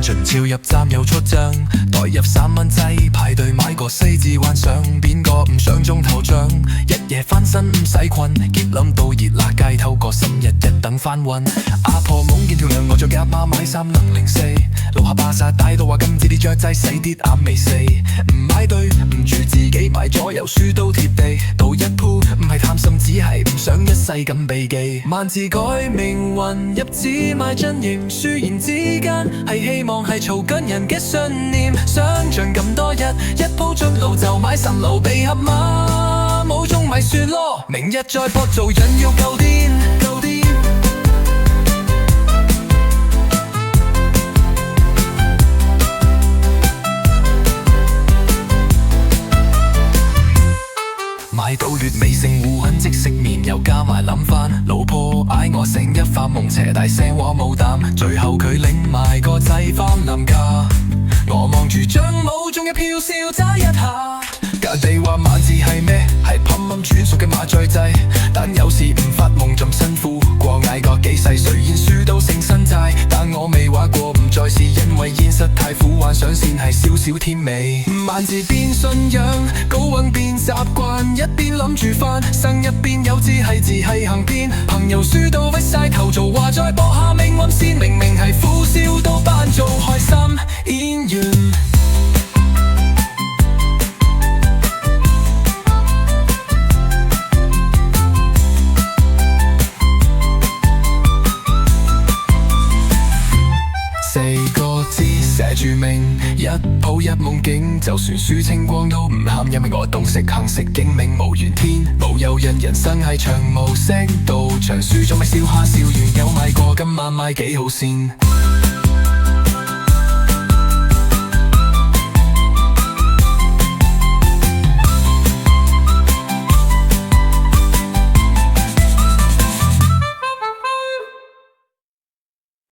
巡超入站又出賬，代入3蚊仔排隊買個4字幻想，邊個唔想中頭獎？一夜翻身唔使困，結諗到熱辣街頭個心日日等翻運。阿婆懵見條娘我着夾碼買衫能04，樓下巴剎大到話今次啲雀仔死啲眼未死，唔買對唔住自己買咗又輸到貼地，賭一鋪唔係貪心只係唔想一世咁避忌。萬字改命運入紙買陣營，輸贏之間係希望係草根人嘅信念。想像咁多日一鋪出路就買神爐備合碼，冇中咪算咯，明日再搏做人要夠癲夠癲。買到月尾剩戶痕即食麵又加埋諗返，老婆嗌我成日發夢邪大聲話冇膽，最後佢拎埋個仔返林家，我望住帳簿中一票笑揸一下。隔地話萬字係咩？係噴噴轉熟嘅麻醉劑，但有時唔發夢仲辛苦過捱個幾世，雖然輸到成身債，但我未話過唔再試，因為現實太苦，幻想先係少少甜美。萬字變信仰，高溫變習慣，一邊諗住翻生一邊有字係字係行邊，朋友輸到屈晒頭做話再搏下命運先，明明係苦笑都扮做開心演員。4個字寫住命，一鋪一夢境，就算輸清光都唔喊，因為我懂識行識警命無緣天無有人，人生係場無色道場，輸咗咪笑下笑完有買過，今晚買幾號先？